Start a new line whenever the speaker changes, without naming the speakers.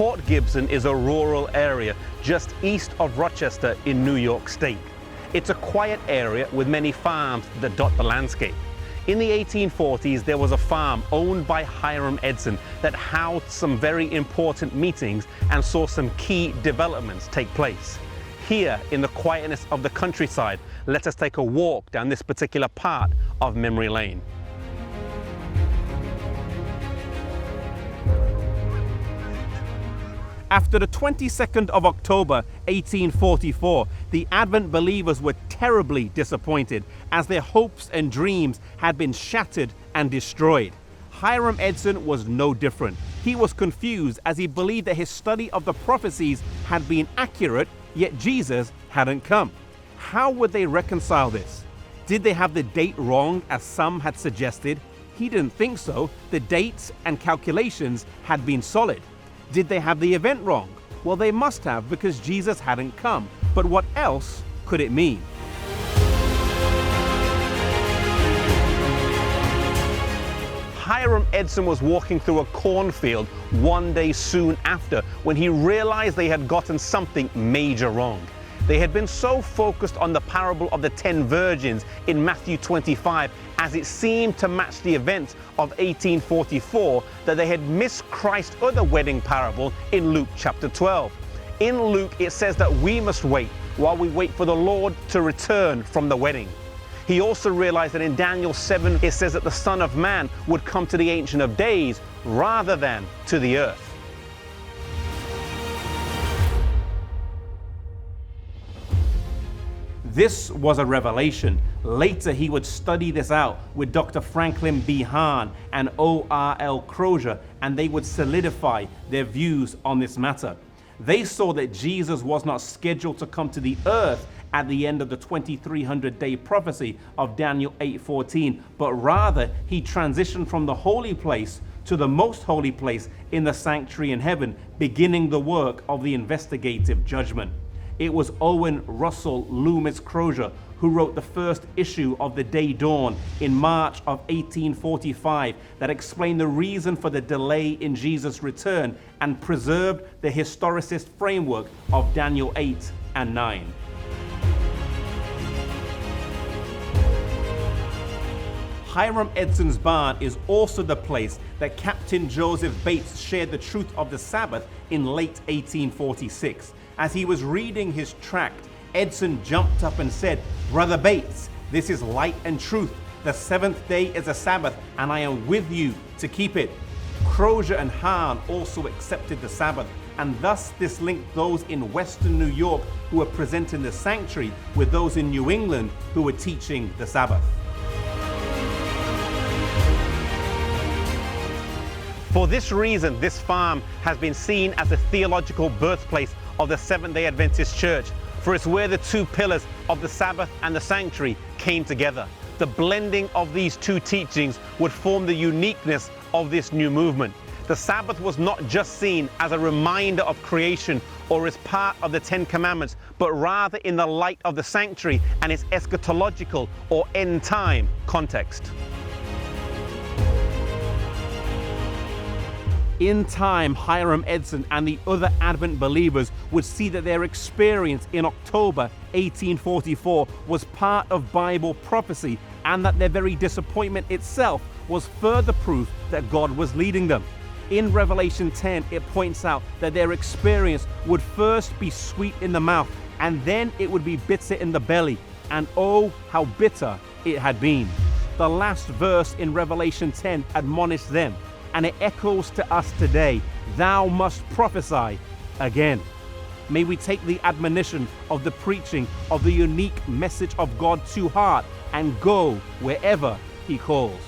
Port Gibson is a rural area just east of Rochester in New York State. It's a quiet area with many farms that dot the landscape. In the 1840s, there was a farm owned by Hiram Edson that housed some very important meetings and saw some key developments take place. Here, in the quietness of the countryside, let us take a walk down this particular part of Memory Lane. After the 22nd of October, 1844, the Advent believers were terribly disappointed as their hopes and dreams had been shattered and destroyed. Hiram Edson was no different. He was confused as he believed that his study of the prophecies had been accurate, yet Jesus hadn't come. How would they reconcile this? Did they have the date wrong as some had suggested? He didn't think so. The dates and calculations had been solid. Did they have the event wrong? Well, they must have, because Jesus hadn't come. But what else could it mean? Hiram Edson was walking through a cornfield one day soon after when he realized they had gotten something major wrong. They had been so focused on the parable of the 10 virgins in Matthew 25 as it seemed to match the events of 1844 that they had missed Christ's other wedding parable in Luke chapter 12. In Luke, it says that we must wait while we wait for the Lord to return from the wedding. He also realized that in Daniel 7, it says that the Son of Man would come to the Ancient of Days rather than to the earth. This was a revelation. Later, he would study this out with Dr. Franklin B. Hahn and O.R.L. Crozier, and they would solidify their views on this matter. They saw that Jesus was not scheduled to come to the earth at the end of the 2300-day prophecy of Daniel 8:14, but rather he transitioned from the holy place to the most holy place in the sanctuary in heaven, beginning the work of the investigative judgment. It was Owen Russell Loomis Crozier who wrote the first issue of The Day Dawn in March of 1845 that explained the reason for the delay in Jesus' return and preserved the historicist framework of Daniel 8 and 9. Hiram Edson's barn is also the place that Captain Joseph Bates shared the truth of the Sabbath in late 1846. As he was reading his tract, Edson jumped up and said, "Brother Bates, this is light and truth. The seventh day is a Sabbath, and I am with you to keep it." Crozier and Hahn also accepted the Sabbath, and thus this linked those in Western New York who were presenting the sanctuary with those in New England who were teaching the Sabbath. For this reason, this farm has been seen as the theological birthplace of the Seventh-day Adventist Church, for it's where the two pillars of the Sabbath and the sanctuary came together. The blending of these two teachings would form the uniqueness of this new movement. The Sabbath was not just seen as a reminder of creation or as part of the Ten Commandments, but rather in the light of the sanctuary and its eschatological or end-time context. In time, Hiram Edson and the other Advent believers would see that their experience in October 1844 was part of Bible prophecy, and that their very disappointment itself was further proof that God was leading them. In Revelation 10, it points out that their experience would first be sweet in the mouth, and then it would be bitter in the belly. And oh, how bitter it had been. The last verse in Revelation 10 admonished them, and it echoes to us today: "Thou must prophesy again." May we take the admonition of the preaching of the unique message of God to heart and go wherever He calls.